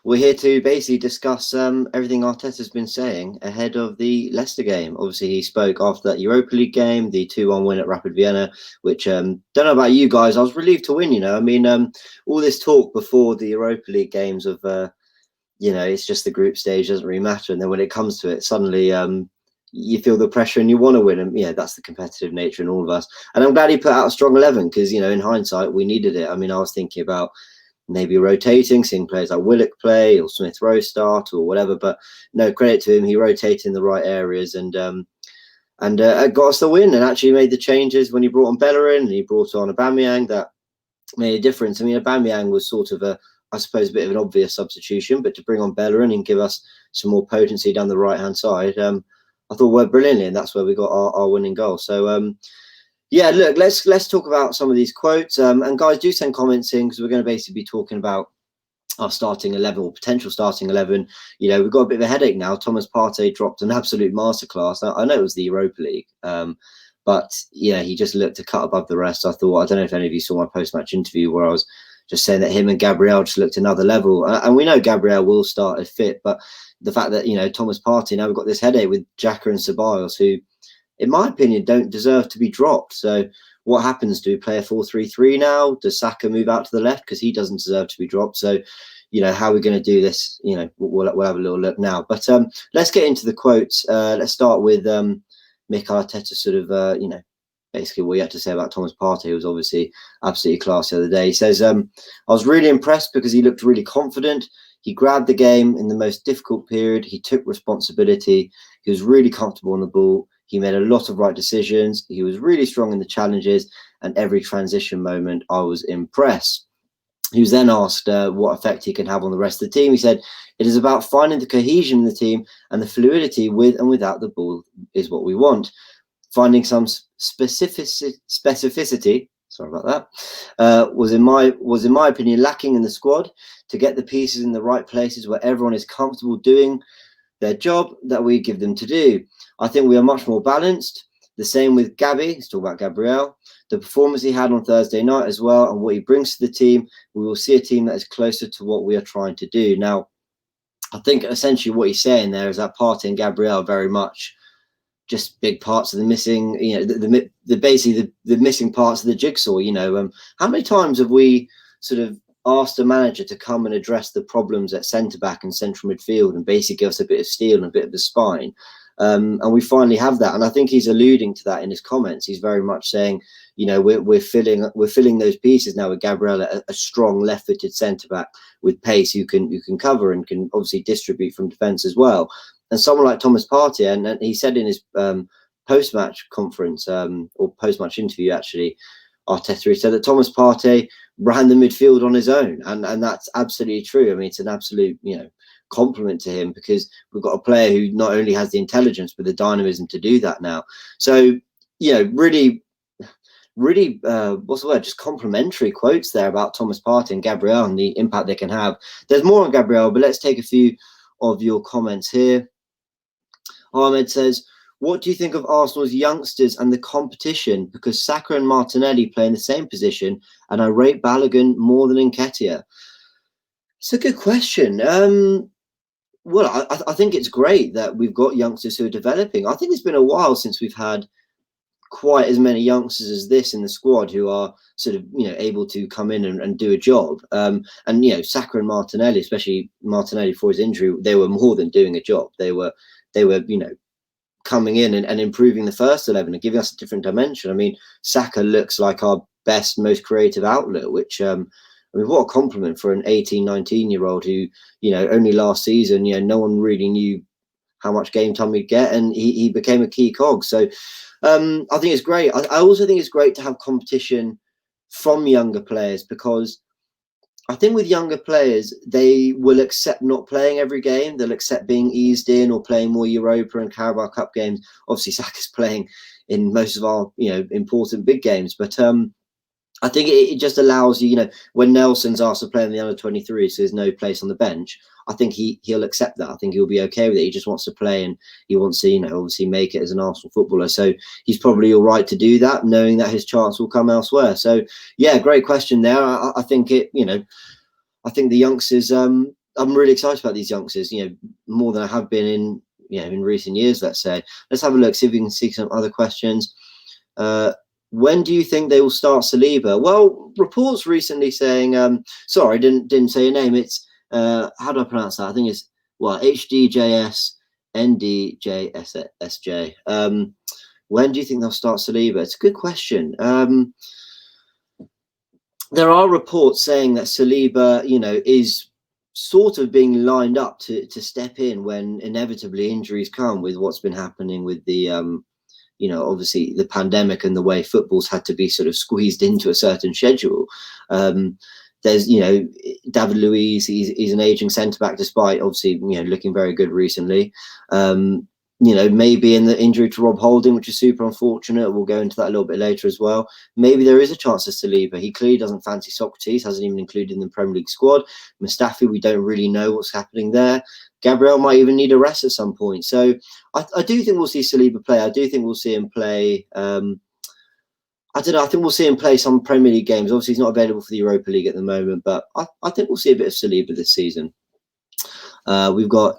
We're here to basically discuss everything Arteta's been saying ahead of the Leicester game. Obviously, he spoke after that Europa League game, the 2-1 win at Rapid Vienna, which don't know about you guys. I was relieved to win, I mean, all this talk before the Europa League games of, it's just the group stage, doesn't really matter. And then when it comes to it, suddenly you feel the pressure and you want to win. And that's the competitive nature in all of us. And I'm glad he put out a strong 11 because, in hindsight, we needed it. I mean, I was thinking about maybe rotating, seeing players like Willock play or Smith Rowe start or whatever. But no, credit to him, he rotated in the right areas and got us the win and actually made the changes when he brought on Bellerin and he brought on Aubameyang. That made a difference. I mean, Aubameyang was sort of a bit of an obvious substitution, but to bring on Bellerin and give us some more potency down the right-hand side, I thought worked brilliantly, and that's where we got our winning goal. So, yeah, look, let's talk about some of these quotes. And guys, do send comments in because we're going to basically be talking about our starting 11 or potential starting 11. We've got a bit of a headache now. Thomas Partey dropped an absolute masterclass. I know it was the Europa League, but he just looked a cut above the rest. I thought, I don't know if any of you saw my post-match interview where I was just saying that him and Gabriel just looked another level. And we know Gabriel will start if fit, but the fact that, Thomas Partey, now we've got this headache with Xhaka and Ceballos, who, in my opinion, don't deserve to be dropped. So what happens? Do we play a 4-3-3 now? Does Saka move out to the left because he doesn't deserve to be dropped? So, how are we going to do this? We'll have a little look now. But let's get into the quotes. Let's start with Mikel Arteta sort of, basically what he had to say about Thomas Partey, who was obviously absolutely class the other day. He says, I was really impressed because he looked really confident. He grabbed the game in the most difficult period. He took responsibility. He was really comfortable on the ball. He made a lot of right decisions. He was really strong in the challenges and every transition moment. I was impressed. He was then asked what effect he can have on the rest of the team. He said, it is about finding the cohesion in the team and the fluidity with and without the ball is what we want. Finding some specificity, sorry about that, was in my opinion lacking in the squad to get the pieces in the right places where everyone is comfortable doing their job that we give them to do. I think we are much more balanced. The same with Gabby. He's talking about Gabriel. The performance he had on Thursday night as well and what he brings to the team, we will see a team that is closer to what we are trying to do. Now, I think essentially what he's saying there is that Partey and Gabriel very much just big parts of the missing, basically the missing parts of the jigsaw. How many times have we sort of asked a manager to come and address the problems at centre back and central midfield and basically give us a bit of steel and a bit of the spine? And we finally have that. And I think he's alluding to that in his comments. He's very much saying, we're filling those pieces now with Gabriel, a strong left-footed centre back with pace who can cover and can obviously distribute from defence as well. And someone like Thomas Partey, and he said in his post-match conference or post-match interview, actually, Arteta, he said that Thomas Partey ran the midfield on his own, and that's absolutely true. I mean, it's an absolute, compliment to him because we've got a player who not only has the intelligence but the dynamism to do that now. So, really, what's the word? Just complimentary quotes there about Thomas Partey and Gabriel and the impact they can have. There's more on Gabriel, but let's take a few of your comments here. Ahmed says, what do you think of Arsenal's youngsters and the competition? Because Saka and Martinelli play in the same position, and I rate Balogun more than Nketiah. It's a good question. Well, I think it's great that we've got youngsters who are developing. I think it's been a while since we've had quite as many youngsters as this in the squad who are sort of, able to come in and do a job. And, Saka and Martinelli, especially Martinelli for his injury, they were more than doing a job. They were, coming in and improving the first 11 and giving us a different dimension. I mean, Saka looks like our best, most creative outlet, which, what a compliment for an 18, 19-year-old who, only last season, no one really knew how much game time he'd get, and he became a key cog. So I think it's great. I also think it's great to have competition from younger players because I think with younger players, they will accept not playing every game. They'll accept being eased in or playing more Europa and Carabao Cup games. Obviously, Saka's playing in most of our, important big games, but I think it just allows you, when Nelson's asked to play in the under-23, so there's no place on the bench, I think he'll accept that. I think he'll be okay with it. He just wants to play and he wants to, obviously make it as an Arsenal footballer. So he's probably all right to do that, knowing that his chance will come elsewhere. So, yeah, great question there. I think it, I think the youngsters, I'm really excited about these youngsters, more than I have been in recent years, let's say. Let's have a look, see if we can see some other questions. When do you think they will start Saliba? Well, reports recently saying, sorry, didn't say your name. It's, how do I pronounce that? I think it's, HDJS NDJSJ. When do you think they'll start Saliba? It's a good question. There are reports saying that Saliba, is sort of being lined up to step in when inevitably injuries come, with what's been happening with the obviously the pandemic and the way football's had to be sort of squeezed into a certain schedule. There's, David Luiz, he's an aging centre-back, despite obviously, looking very good recently. Maybe in the injury to Rob Holding, which is super unfortunate. We'll go into that a little bit later as well. Maybe there is a chance of Saliba. He clearly doesn't fancy Socrates, hasn't even included in the Premier League squad. Mustafi, we don't really know what's happening there. Gabriel might even need a rest at some point. So I do think we'll see Saliba play. I do think we'll see him play. I don't know. I think we'll see him play some Premier League games. Obviously, he's not available for the Europa League at the moment, but I think we'll see a bit of Saliba this season. We've got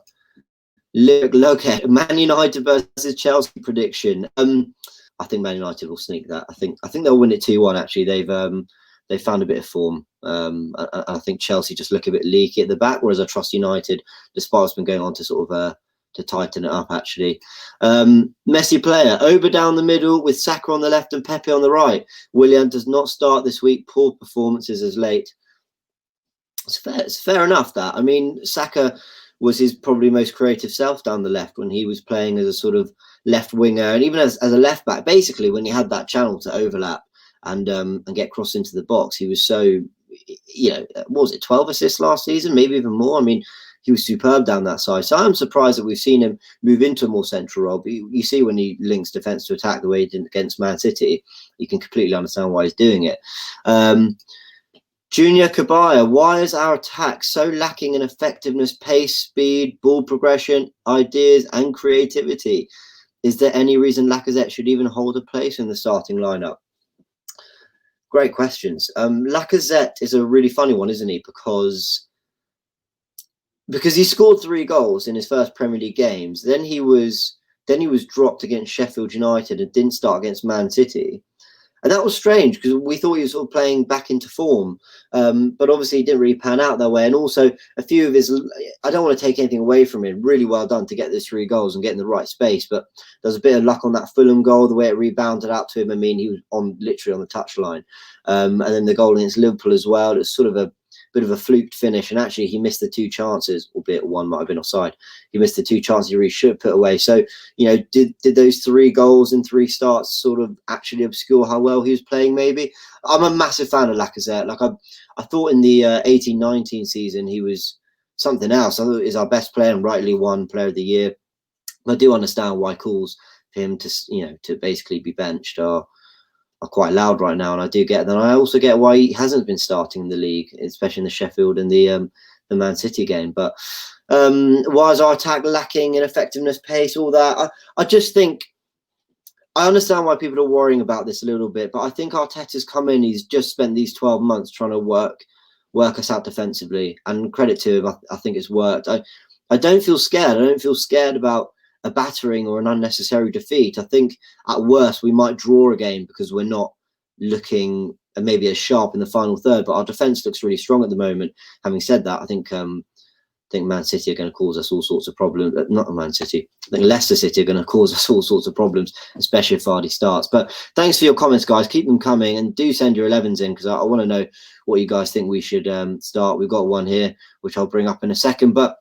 look at Man United versus Chelsea prediction. I think Man United will sneak that. I think they'll win it 2-1. Actually, they've found a bit of form. I think Chelsea just look a bit leaky at the back, whereas I trust United, despite what's been going on, to sort of to tighten it up. Actually, Messi player, Oba down the middle with Saka on the left and Pepe on the right. Willian does not start this week. Poor performances as late. It's fair enough that. I mean, Saka was his probably most creative self down the left when he was playing as a sort of left winger, and even as a left back. Basically, when he had that channel to overlap and get crossed into the box, he was so, what was it, 12 assists last season, maybe even more. I mean, he was superb down that side. So I'm surprised that we've seen him move into a more central role. But you see, when he links defence to attack the way he did against Man City, you can completely understand why he's doing it. Junior Kabaya, why is our attack so lacking in effectiveness, pace, speed, ball progression, ideas and creativity? Is there any reason Lacazette should even hold a place in the starting lineup? Great questions. Lacazette is a really funny one, isn't he? Because he scored 3 goals in his first Premier League games. Then he was dropped against Sheffield United and didn't start against Man City. And that was strange because we thought he was sort of playing back into form. But obviously he didn't really pan out that way. And also a few of his, I don't want to take anything away from him. Really well done to get those 3 goals and get in the right space. But there was a bit of luck on that Fulham goal, the way it rebounded out to him. I mean, he was literally on the touchline. And then the goal against Liverpool as well. It was sort of a bit of a fluked finish, and actually he missed the 2 chances, albeit one might have been offside. He missed the 2 chances he really should have put away. So, did those 3 goals in 3 starts sort of actually obscure how well he was playing? Maybe. I'm a massive fan of Lacazette. Like I thought in the 18-19 season he was something else. I thought he was our best player and rightly won Player of the Year. I do understand why calls for him to basically be benched are quite loud right now, and I do get that. I also get why he hasn't been starting in the league, especially in the Sheffield and the Man City game. But why is our attack lacking in effectiveness, pace, all that? I just think I understand why people are worrying about this a little bit, but I think Arteta's come in. He's just spent these 12 months trying to work us out defensively, and credit to him. I think it's worked. I don't feel scared. I don't feel scared about a battering or an unnecessary defeat. I think at worst we might draw a game because we're not looking maybe as sharp in the final third, but our defence looks really strong at the moment. Having said that, I think Man City are going to cause us all sorts of problems. Not Man City. I think Leicester City are going to cause us all sorts of problems, especially if Vardy starts. But thanks for your comments, guys. Keep them coming, and do send your 11s in because I want to know what you guys think we should start. We've got one here, which I'll bring up in a second. But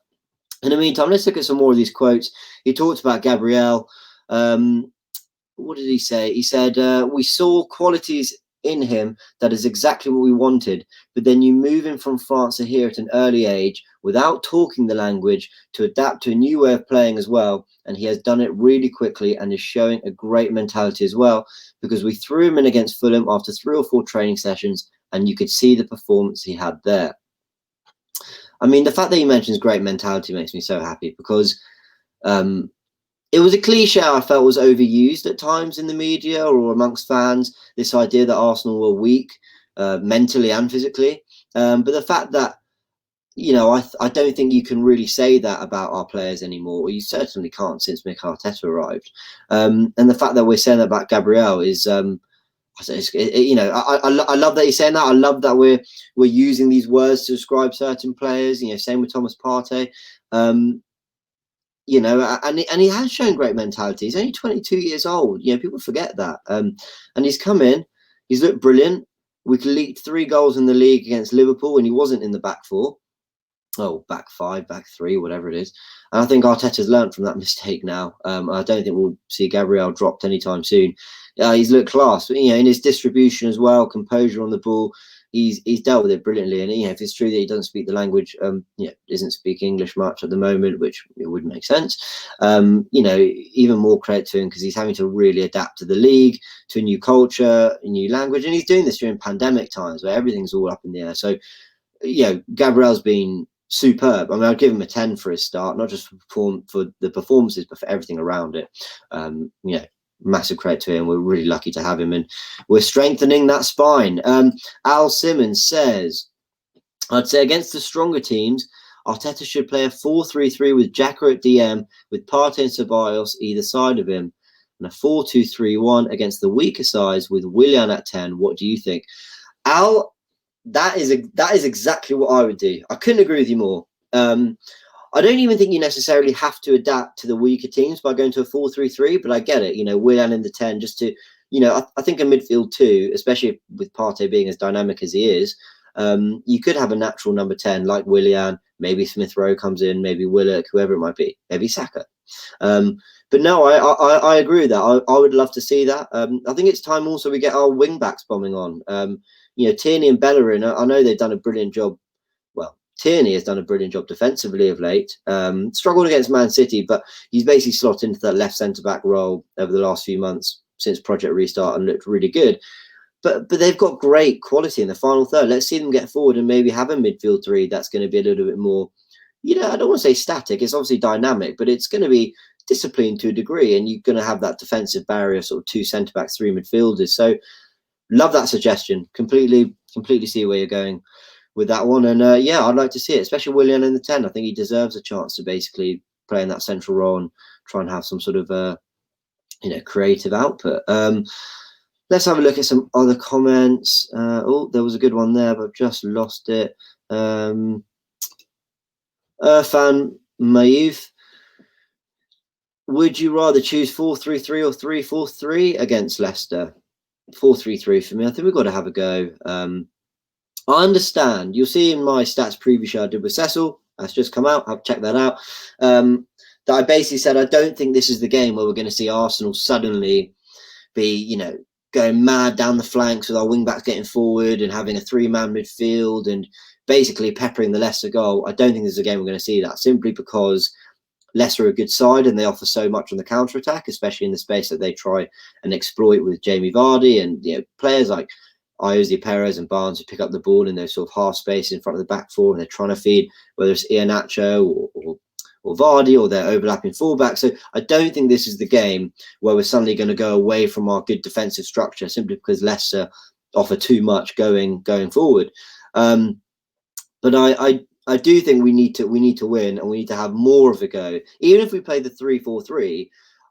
in the meantime, let's look at some more of these quotes. He talked about Gabriel. What did he say? He said, we saw qualities in him that is exactly what we wanted, but then you move him from France to here at an early age without talking the language to adapt to a new way of playing as well, and he has done it really quickly and is showing a great mentality as well, because we threw him in against Fulham after 3 or 4 training sessions and you could see the performance he had there. I mean, the fact that he mentions great mentality makes me so happy, because it was a cliche I felt was overused at times in the media or amongst fans, this idea that Arsenal were weak mentally and physically. But the fact that, I don't think you can really say that about our players anymore. Or you certainly can't since Mikel Arteta arrived. And the fact that we're saying that about Gabriel is, I love that you're saying that. I love that we're using these words to describe certain players. Same with Thomas Partey. And he has shown great mentality. He's only 22 years old. People forget that. And he's come in. He's looked brilliant. We leaked 3 goals in the league against Liverpool, and he wasn't in the back 4. Oh, back 5, back 3, whatever it is. And I think Arteta's learned from that mistake now. I don't think we'll see Gabriel dropped anytime soon. He's looked class, but, in his distribution as well, composure on the ball. He's dealt with it brilliantly. And if it's true that he doesn't speak the language, isn't speak English much at the moment, which it would make sense. Even more credit to him because he's having to really adapt to the league, to a new culture, a new language, and he's doing this during pandemic times where everything's all up in the air. So, Gabriel's been superb. I mean, I'd give him a 10 for his start, not just for the performances, but for everything around it. Massive credit to him. We're really lucky to have him, and we're strengthening that spine. Al Simmons says, I'd say against the stronger teams, Arteta should play a 4-3-3 with Xhaka at DM, with Partey and Ceballos either side of him, and a 4-2-3-1 against the weaker sides with Willian at 10. What do you think, Al? That is exactly what I would do. I couldn't agree with you more. I don't even think you necessarily have to adapt to the weaker teams by going to a 4-3-3, but I get it. Willian in the 10, just to, I think a midfield too, especially with Partey being as dynamic as he is, you could have a natural number 10 like Willian. Maybe Smith Rowe comes in, maybe Willock, whoever it might be, maybe Saka. But no, I agree with that. I would love to see that. I think it's time also we get our wing backs bombing on. Tierney and Bellerin, I know they've done a brilliant job. Well, Tierney has done a brilliant job defensively of late. Struggled against Man City, but he's basically slotted into that left centre-back role over the last few months since Project Restart and looked really good. But they've got great quality in the final third. Let's see them get forward and maybe have a midfield 3 that's going to be a little bit more, I don't want to say static. It's obviously dynamic, but it's going to be disciplined to a degree, and you're going to have that defensive barrier, sort of 2 centre-backs, 3 midfielders. So love that suggestion. Completely see where you're going with that one. And I'd like to see it, especially Willian in the 10. I think he deserves a chance to basically play in that central role and try and have some sort of creative output. Let's have a look at some other comments. There was a good one there, but I've just lost it. Irfan Maïv, would you rather choose 4-3-3 or 3-4-3 against Leicester? 4-3-3 for me. I think we've got to have a go. I understand. You'll see in my stats preview show I did with Cecil, that's just come out, I'll check that out, that I basically said I don't think this is the game where we're going to see Arsenal suddenly be, going mad down the flanks with our wing-backs getting forward and having a 3-man midfield and basically peppering the Leicester goal. I don't think this is a game we're going to see that, simply because Leicester are a good side and they offer so much on the counter-attack, especially in the space that they try and exploit with Jamie Vardy and players like Iosi Perez and Barnes who pick up the ball in those sort of half space in front of the back 4, and they're trying to feed whether it's Iheanacho or Vardy, or they're overlapping fullback. So I don't think this is the game where we're suddenly going to go away from our good defensive structure simply because Leicester offer too much going forward. But I do think we need to win, and we need to have more of a go. Even if we play the 3-4-3,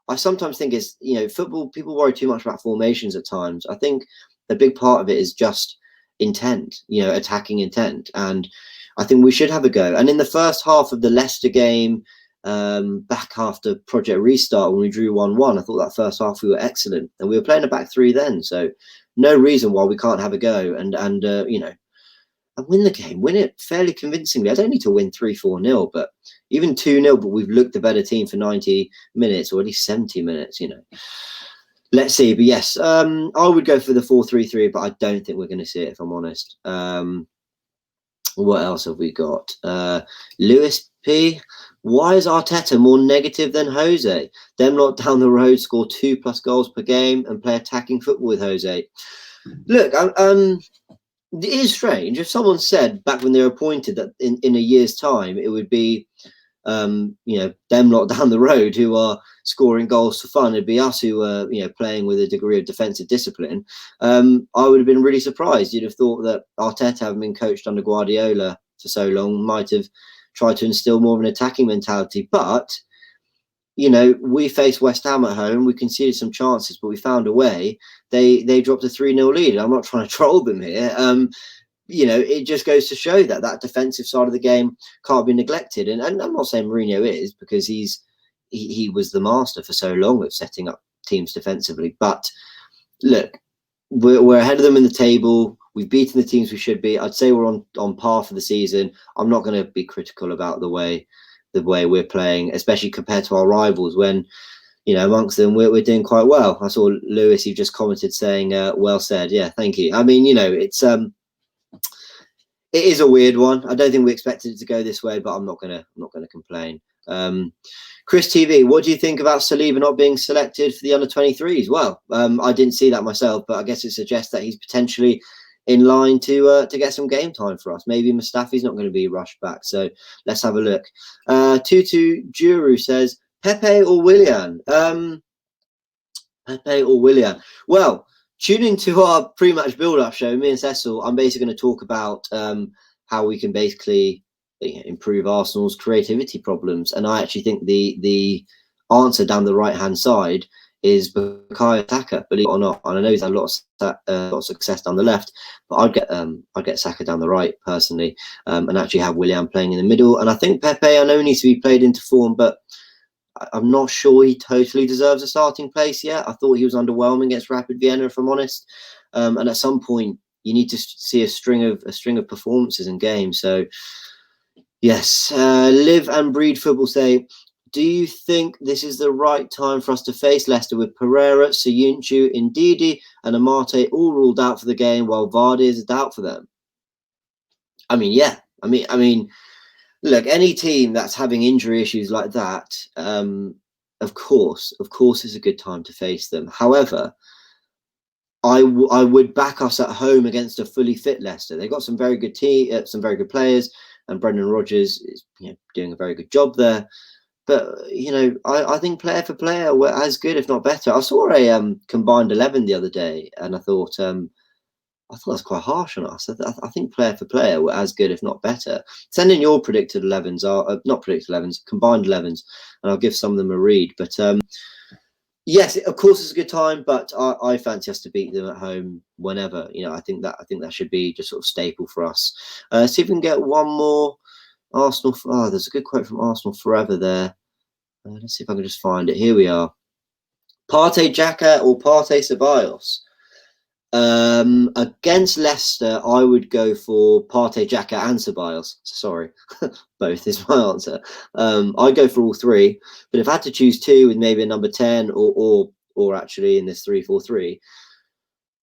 I sometimes think it's, football, people worry too much about formations at times. I think a big part of it is just intent, attacking intent. And I think we should have a go. And in the first half of the Leicester game, back after Project Restart, when we drew 1-1, I thought that first half we were excellent. And we were playing a back 3 then. So no reason why we can't have a go and win the game, win it fairly convincingly. I don't need to win 3-4-0, but even 2-0, but we've looked the better team for 90 minutes or at least 70 minutes, Let's see. But yes, I would go for the 4-3-3, but I don't think we're going to see it, if I'm honest. What else have we got? Lewis P. Why is Arteta more negative than Jose? Them lot down the road score 2+ goals per game and play attacking football with Jose. Look, it is strange. If someone said back when they were appointed that in a year's time it would be, them lot down the road who are scoring goals for fun, it'd be us who are, playing with a degree of defensive discipline, I would have been really surprised. You'd have thought that Arteta, having been coached under Guardiola for so long, might have tried to instill more of an attacking mentality. But, you know, we faced West Ham at home. We conceded some chances, but we found a way. They dropped a 3-0 lead. I'm not trying to troll them here. You know, it just goes to show that that defensive side of the game can't be neglected. And I'm not saying Mourinho is, because he was the master for so long of setting up teams defensively. But look, we're ahead of them in the table. We've beaten the teams we should be. I'd say we're on par for the season. I'm not going to be critical about the way we're playing, especially compared to our rivals, when, you know, amongst them we're doing quite well. I saw Lewis, he just commented saying, well said. Yeah, thank you. I mean, you know, it is a weird one. I don't think we expected it to go this way, but I'm not gonna complain. Chris TV, what do you think about Saliba not being selected for the under-23s? Well, I didn't see that myself, but I guess it suggests that he's potentially in line to get some game time for us. Maybe Mustafi's not going to be rushed back, so let's have a look. Tutu Juru says Pepe or Willian. Pepe or Willian. Well, tune into our pre-match build-up show. Me and Cecil, I'm basically going to talk about how we can basically improve Arsenal's creativity problems. And I actually think the answer down the right-hand side is Bukayo Saka, believe it or not. And I know he's had a lot of success down the left, but I'd get Saka down the right personally, and actually have Willian playing in the middle. And I think Pepe, I know, needs to be played into form, but I'm not sure he totally deserves a starting place yet. I thought he was underwhelming against Rapid Vienna, if I'm honest. And at some point, you need to see a string of performances in games. So, yes, Live and Breed Football say, do you think this is the right time for us to face Leicester with Pereira, Soyuncu, Ndidi, and Amate all ruled out for the game, while Vardy is a doubt for them? I mean, yeah. I mean. Look, any team that's having injury issues like that, of course, it's a good time to face them. However, I would back us at home against a fully fit Leicester. They've got some very good some very good players, and Brendan Rodgers is, you know, doing a very good job there. But, you know, I think player for player, we're as good, if not better. I saw a combined 11 the other day, and I thought that's quite harsh on us. I think player for player, we're as good, if not better. Send in your predicted 11s, not predicted 11s, combined 11s, and I'll give some of them a read. But yes, of course it's a good time, but I fancy us to beat them at home whenever. You know, I think that should be just sort of staple for us. See if we can get one more Arsenal. Oh, there's a good quote from Arsenal Forever there. Let's see if I can just find it. Here we are. Partey Xhaka or Partey Ceballos? Against Leicester, I would go for Partey, Xhaka, and Ceballos. Sorry, both is my answer. I'd go for all three, but if I had to choose two with maybe a number 10 or actually in this 3-4-3,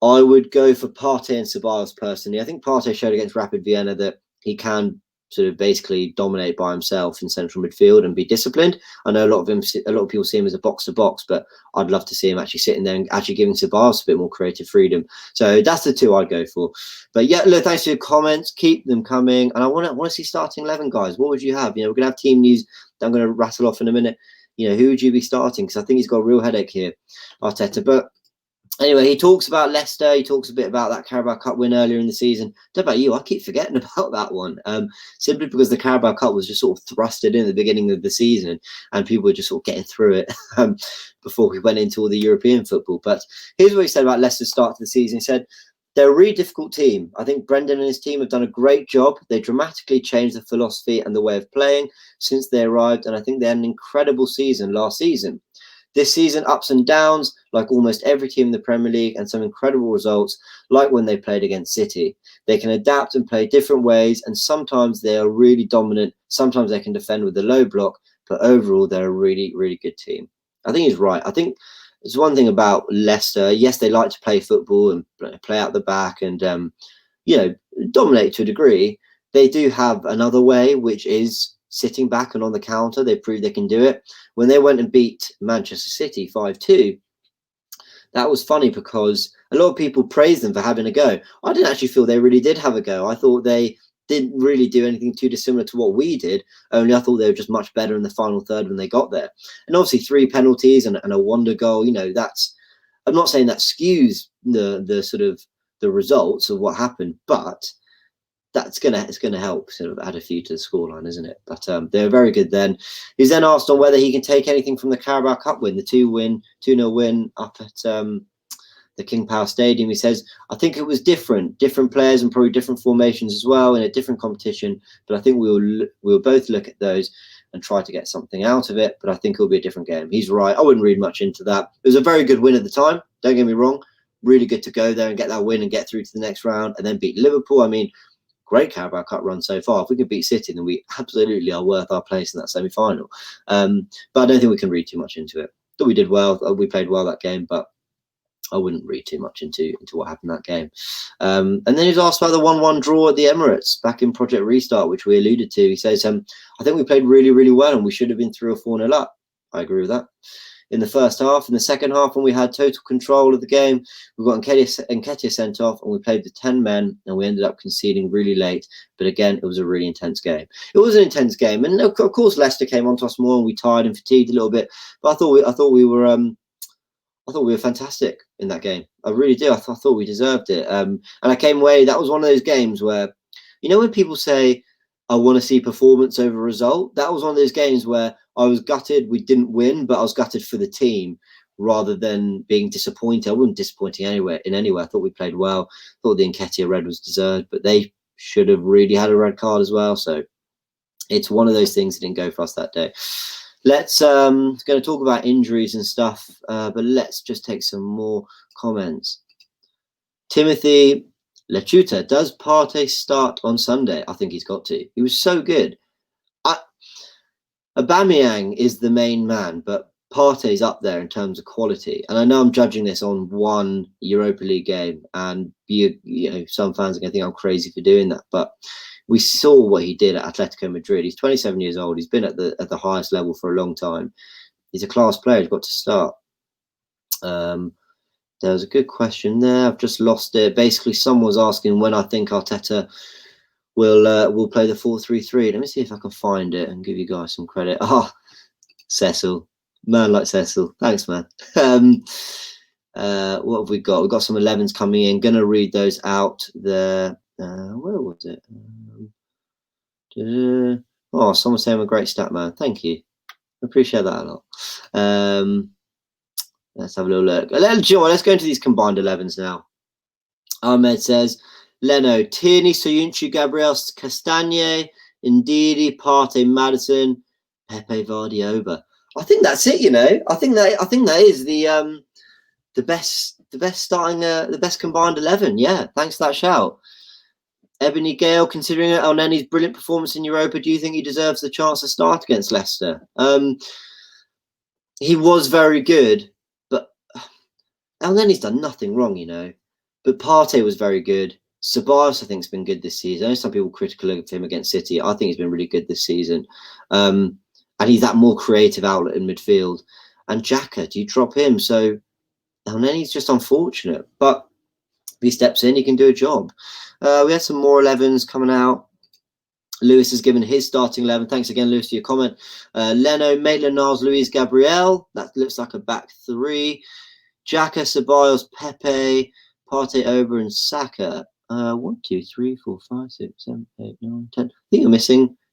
I would go for Partey and Ceballos personally. I think Partey showed against Rapid Vienna that he can sort of basically dominate by himself in central midfield and be disciplined. I know a lot of people see him as a box to box, but I'd love to see him actually sitting there and actually giving Ceballos a bit more creative freedom. So that's the two I'd go for. But yeah, look, thanks for your comments. Keep them coming, and I want to see starting 11, guys. What would you have? You know, we're gonna have team news that I'm going to rattle off in a minute. You know, who would you be starting? Because I think he's got a real headache here, Arteta. But anyway, he talks about Leicester. He talks a bit about that Carabao Cup win earlier in the season. Don't know about you, I keep forgetting about that one. Simply because the Carabao Cup was just sort of thrusted in at the beginning of the season, and people were just sort of getting through it before we went into all the European football. But here's what he said about Leicester's start to the season. He said, they're a really difficult team. I think Brendan and his team have done a great job. They dramatically changed the philosophy and the way of playing since they arrived, and I think they had an incredible season last season. This season, ups and downs, like almost every team in the Premier League, and some incredible results, like when they played against City. They can adapt and play different ways, and sometimes they are really dominant. Sometimes they can defend with a low block, but overall, they're a really, really good team. I think he's right. I think there's one thing about Leicester. Yes, they like to play football and play out the back and, you know, dominate to a degree. They do have another way, which is sitting back and on the counter. They proved they can do it. When they went and beat Manchester City 5-2, that was funny because a lot of people praised them for having a go. I didn't actually feel they really did have a go. I thought they didn't really do anything too dissimilar to what we did, only I thought they were just much better in the final third when they got there. And obviously 3 penalties and a wonder goal, you know, that's, I'm not saying that skews the sort of the results of what happened, but it's gonna help sort of add a few to the scoreline, isn't it? But they were very good then. He's then asked on whether he can take anything from the Carabao Cup win, the 2-0 win up at the King Power Stadium. He says, I think it was different players and probably different formations as well in a different competition. But I think we'll both look at those and try to get something out of it. But I think it'll be a different game. He's right. I wouldn't read much into that. It was a very good win at the time. Don't get me wrong. Really good to go there and get that win and get through to the next round and then beat Liverpool. I mean, great Carabao Cup run so far. If we can beat City, then we absolutely are worth our place in that semi-final. But I don't think we can read too much into it. Thought we did well. We played well that game, but I wouldn't read too much into what happened that game. And then he was asked about the 1-1 draw at the Emirates back in Project Restart, which we alluded to. He says, I think we played really, really well and we should have been 3 or 4-0 up. I agree with that. In the first half, in the second half, when we had total control of the game, we got Nketiah sent off and we played with 10 men and we ended up conceding really late. But again, it was a really intense game. It was an intense game. And of course, Leicester came onto us more and we tired and fatigued a little bit. But I thought we were fantastic in that game. I really do. I thought we deserved it. And I came away. That was one of those games where, you know, when people say, I want to see performance over result. That was one of those games where I was gutted we didn't win, but I was gutted for the team rather than being disappointed. I wasn't disappointing in any way. I thought we played well. I thought the Nketiah red was deserved, but they should have really had a red card as well. So it's one of those things that didn't go for us that day. Let's going to talk about injuries and stuff, but let's just take some more comments. Timothy Lechuta, does Partey start on Sunday? I think he's got to. He was so good. Aubameyang is the main man, but Partey's up there in terms of quality. And I know I'm judging this on one Europa League game, and you know some fans are going to think I'm crazy for doing that, but we saw what he did at Atletico Madrid. He's 27 years old. He's been at the highest level for a long time. He's a class player. He's got to start. There was a good question there. I've just lost it. Basically, someone was asking when I think Arteta will play the 4-3-3. Let me see if I can find it and give you guys some credit. Cecil, man like Cecil. Thanks, man. What have we got? We've got some 11s coming in. Gonna read those out there. Where was it? Someone saying I'm a great stat man. Thank you. I appreciate that a lot. Let's have a little look. Let's go into these combined 11s now. Ahmed says, Leno, Tierney, Soyuncu, Gabriel, Castagne, Ndidi, Partey, Maddison, Pepe, Vardy, Oba. I think that's it. You know, I think that is the best starting, the best combined 11. Yeah, thanks for that shout. Ebony Gale, considering Elneny's brilliant performance in Europa, do you think he deserves the chance to start against Leicester? He was very good. Elneny's done nothing wrong, you know. But Partey was very good. Ceballos, I think, has been good this season. I know some people critical of him against City. I think he's been really good this season. And he's that more creative outlet in midfield. And Xhaka, do you drop him? So Elneny's just unfortunate. But if he steps in, he can do a job. We had some more 11s coming out. Lewis has given his starting 11. Thanks again, Lewis, for your comment. Leno, Maitland-Niles, Luis, Gabriel. That looks like a back three. Xhaka, Ceballos, Pepe, Partey, Oba, and Saka. 1, 2, 3, 4, 5, 6, 7, 8, 9, 10. I think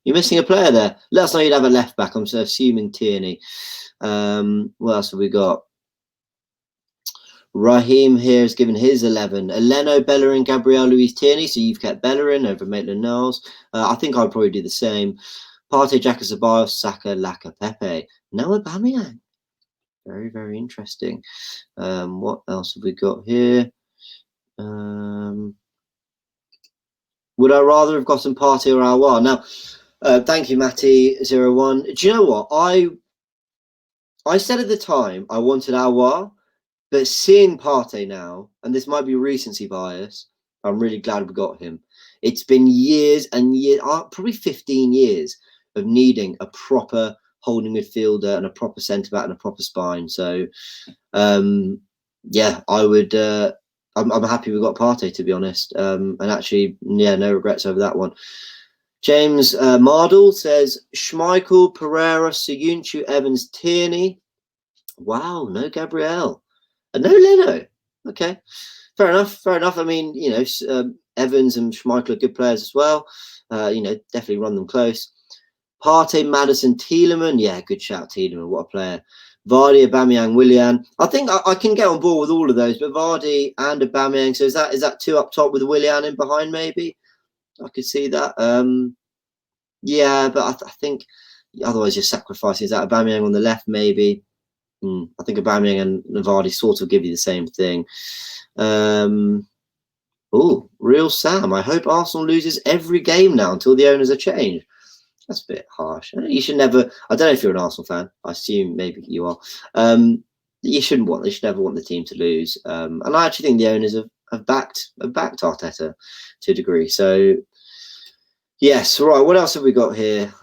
you're missing a player there. Let us know you'd have a left back. I'm assuming Tierney. What else have we got? Raheem here has given his 11. Leno, Bellerin, Gabriel, Luis, Tierney. So you've kept Bellerin over Maitland-Niles. I think I'd probably do the same. Partey, Xhaka, Ceballos, Saka, Laka, Pepe. No Aubameyang. Very, very interesting. What else have we got here? Would I rather have gotten Partey or Aouar? Now, thank you, Matty01. Do you know what? I said at the time I wanted Aouar, but seeing Partey now, and this might be recency bias, I'm really glad we got him. It's been years and years, probably 15 years of needing a proper holding midfielder and a proper centre-back and a proper spine. So, yeah, I would... I'm happy we got Partey, to be honest. And actually, yeah, no regrets over that one. James Mardle says, Schmeichel, Pereira, Soyuncu, Evans, Tierney. Wow, no Gabriel. And no Leno. Okay. Fair enough. Fair enough. I mean, Evans and Schmeichel are good players as well. Definitely run them close. Partey, Maddison, Tielemans. Yeah, good shout, Tielemans. What a player. Vardy, Aubameyang, Willian. I think I can get on board with all of those, but Vardy and Aubameyang. So is that two up top with Willian in behind? Maybe I could see that. Yeah, but I think otherwise you're sacrificing. Is that Aubameyang on the left? Maybe. I think Aubameyang and Vardy sort of give you the same thing. Oh, real Sam. I hope Arsenal loses every game now until the owners are changed. That's a bit harsh. You should never. I don't know if you're an Arsenal fan. I assume maybe you are. You shouldn't want. They should never want the team to lose. And I actually think the owners have backed Arteta to a degree. So yes, right. What else have we got here?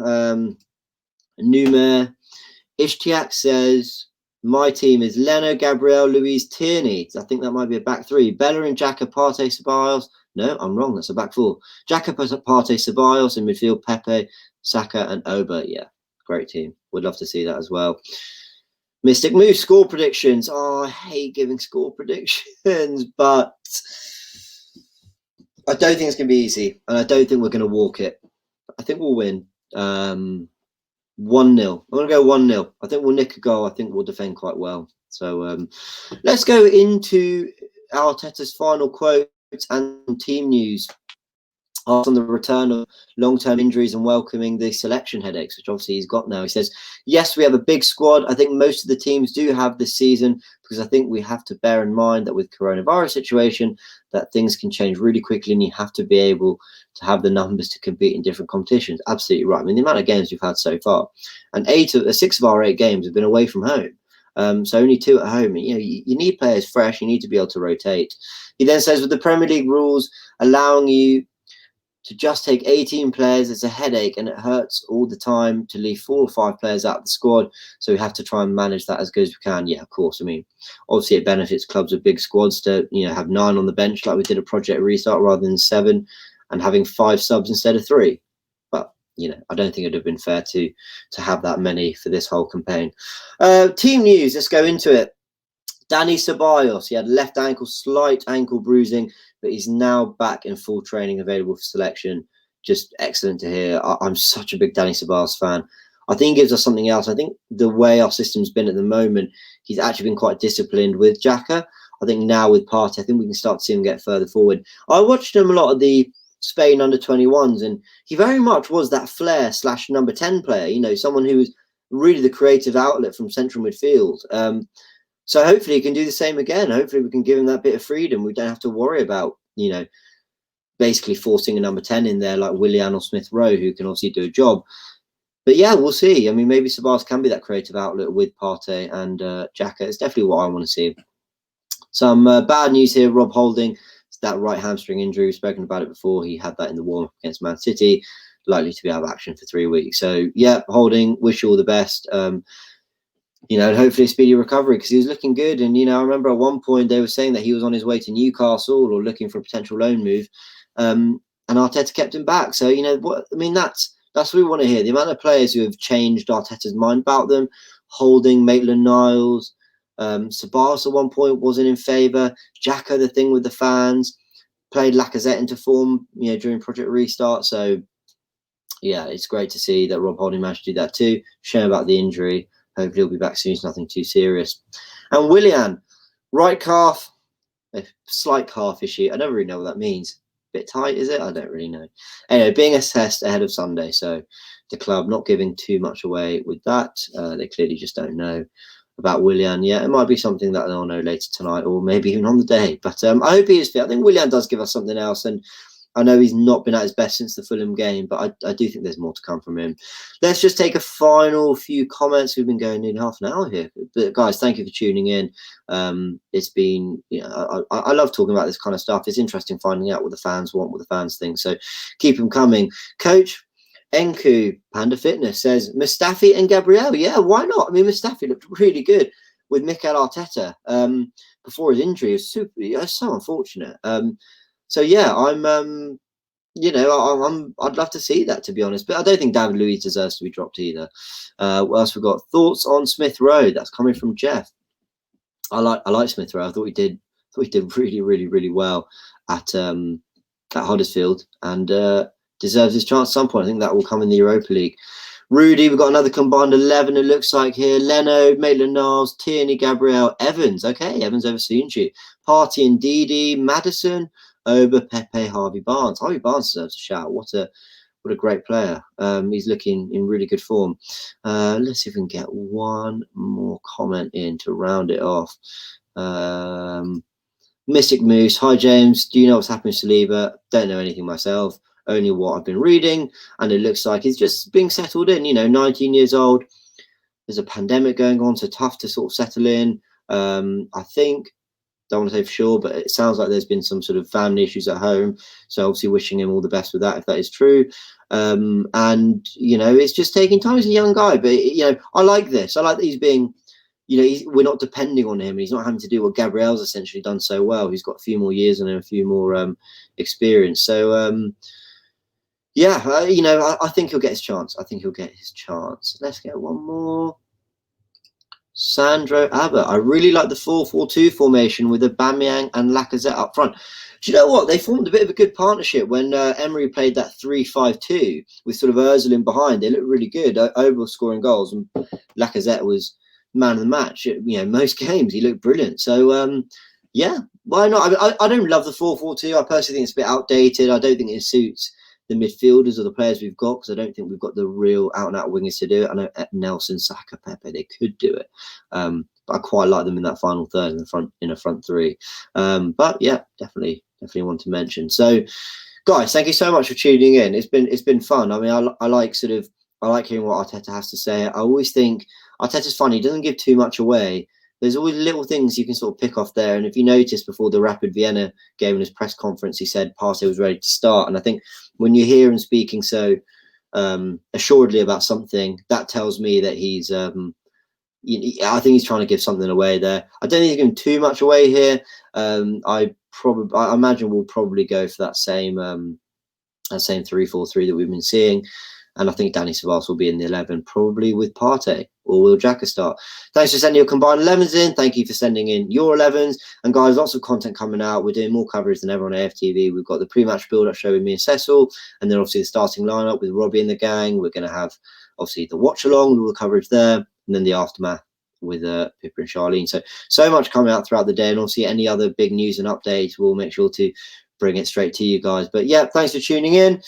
Numer Ishtiak says my team is Leno, Gabriel, Luis, Tierney. I think that might be a back three. Bellerin, Xhaka, Partey, Ceballos. No, I'm wrong. That's a back four. Xhaka, Partey, Ceballos in midfield. Pepe, Saka and Oba. Yeah, great team. Would love to see that as well. Mystic Moose, score predictions. Oh, I hate giving score predictions, but I don't think it's going to be easy, and I don't think we're going to walk it. I think we'll win 1-0. I'm going to go 1-0. I think we'll nick a goal. I think we'll defend quite well. So let's go into Arteta's final quotes and team news on the return of long-term injuries and welcoming the selection headaches, which obviously he's got now. He says, yes, we have a big squad. I think most of the teams do have this season, because I think we have to bear in mind that with coronavirus situation, that things can change really quickly and you have to be able to have the numbers to compete in different competitions. Absolutely right. I mean, the amount of games we've had so far, and 6 of our 8 games have been away from home. So only 2 at home. You need players fresh. You need to be able to rotate. He then says, with the Premier League rules allowing you to just take 18 players, it's a headache and it hurts all the time to leave 4 or 5 players out of the squad. So we have to try and manage that as good as we can. Yeah, of course. I mean, obviously it benefits clubs with big squads to have 9 on the bench like we did at Project Restart rather than 7, and having 5 subs instead of 3. But I don't think it would have been fair to have that many for this whole campaign. Team news. Let's go into it. Danny Ceballos, he had left ankle, slight ankle bruising, but he's now back in full training, available for selection. Just excellent to hear. I'm such a big Danny Ceballos fan. I think he gives us something else. I think the way our system's been at the moment, he's actually been quite disciplined with Xhaka. I think now with Partey, I think we can start to see him get further forward. I watched him a lot of the Spain under-21s, and he very much was that flair / number 10 player, someone who was really the creative outlet from central midfield. So hopefully he can do the same again. Hopefully we can give him that bit of freedom. We don't have to worry about, basically forcing a number 10 in there like Willian or Smith Rowe, who can obviously do a job. But yeah, we'll see. I mean, maybe Ceballos can be that creative outlet with Partey and Xhaka. It's definitely what I want to see. Some bad news here. Rob Holding, that right hamstring injury. We've spoken about it before. He had that in the warm-up against Man City. Likely to be out of action for 3 weeks. So yeah, Holding, wish you all the best. And hopefully a speedy recovery, because he was looking good. And, I remember at one point they were saying that he was on his way to Newcastle or looking for a potential loan move. And Arteta kept him back. So, that's what we want to hear. The amount of players who have changed Arteta's mind about them. Holding, Maitland-Niles, Ceballos at one point wasn't in favour. Xhaka, the thing with the fans, played Lacazette into form, during Project Restart. So, yeah, it's great to see that Rob Holding managed to do that too. Shame about the injury. Hopefully he'll be back soon. It's nothing too serious. And Willian, right calf, a slight calf issue. I don't really know what that means. Bit tight, is it? I don't really know. Anyway, being assessed ahead of Sunday. So the club not giving too much away with that. They clearly just don't know about Willian yet. It might be something that they'll know later tonight or maybe even on the day. But I hope he is fit. I think Willian does give us something else. And I know he's not been at his best since the Fulham game, but I do think there's more to come from him. Let's just take a final few comments. We've been going in half an hour here. But guys, thank you for tuning in. It's been, I love talking about this kind of stuff. It's interesting finding out what the fans want, what the fans think. So keep them coming. Coach Enku, Panda Fitness, says, Mustafi and Gabriel. Yeah, why not? I mean, Mustafi looked really good with Mikel Arteta before his injury. It was so unfortunate. So yeah, I'd love to see that, to be honest. But I don't think David Luiz deserves to be dropped either. What else we've got? Thoughts on Smith Rowe? That's coming from Jeff. I like Smith Rowe. I thought he did thought he did really, really, really well at Huddersfield, and deserves his chance at some point. I think that will come in the Europa League. Rudy, we've got another combined 11, it looks like here. Leno, Maitland-Niles, Tierney, Gabriel, Evans. Okay, Evans over Soyuncu. Partey and Didi, Maddison, Oba, Pepe, Harvey Barnes. Harvey Barnes deserves a shout. What a great player. He's looking in really good form. Let's see if we can get one more comment in to round it off. Mystic Moose. Hi, James. Do you know what's happening to Saliba? Don't know anything myself. Only what I've been reading. And it looks like he's just being settled in. 19 years old. There's a pandemic going on, so tough to sort of settle in. I think, don't want to say for sure, but it sounds like there's been some sort of family issues at home. So obviously wishing him all the best with that, if that is true. And, it's just taking time. He's a young guy, but, I like this. I like that he's being, we're not depending on him. He's not having to do what Gabriel's essentially done so well. He's got a few more years and a few more experience. So, I think he'll get his chance. Let's get one more. Sandro Abba. I really like the 4-4-2 formation with Aubameyang and Lacazette up front. Do you know what? They formed a bit of a good partnership when Emery played that 3-5-2 with sort of Ozil in behind. They looked really good. Oba scoring goals, and Lacazette was man of the match. Most games he looked brilliant. So why not? I don't love the 4-4-2. I personally think it's a bit outdated. I don't think it suits the midfielders or the players we've got, because I don't think we've got the real out-and-out wingers to do it. I know Nelson, Saka, Pepe, they could do it, but I quite like them in that final third in a front three. But yeah, definitely want to mention. So, guys, thank you so much for tuning in. It's been fun. I mean, I like hearing what Arteta has to say. I always think Arteta's funny. He doesn't give too much away. There's always little things you can sort of pick off there. And if you notice, before the Rapid Vienna game in his press conference, he said Partey was ready to start. And I think when you hear him speaking so assuredly about something, that tells me that he's, I think he's trying to give something away there. I don't think he's giving too much away here. I imagine we'll probably go for that same 3-4-3 that we've been seeing. And I think Danny Ceballos will be in the 11, probably with Partey, or will Xhaka start? Thanks for sending your combined 11s in. Thank you for sending in your 11s. And guys, lots of content coming out. We're doing more coverage than ever on AFTV. We've got the pre-match build-up show with me and Cecil, and then obviously the starting lineup with Robbie and the gang. We're going to have obviously the watch-along with all the coverage there, and then the aftermath with Pippa and Charlene. So much coming out throughout the day, and obviously any other big news and updates, we'll make sure to bring it straight to you guys. But yeah, thanks for tuning in.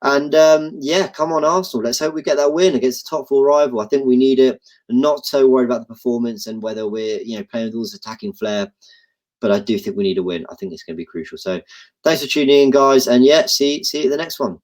And come on, Arsenal. Let's hope we get that win against the top four rival. I think we need it. I'm not so worried about the performance and whether we're playing with all this attacking flair, but I do think we need a win. I think it's going to be crucial. So thanks for tuning in, guys, and see you at the next one.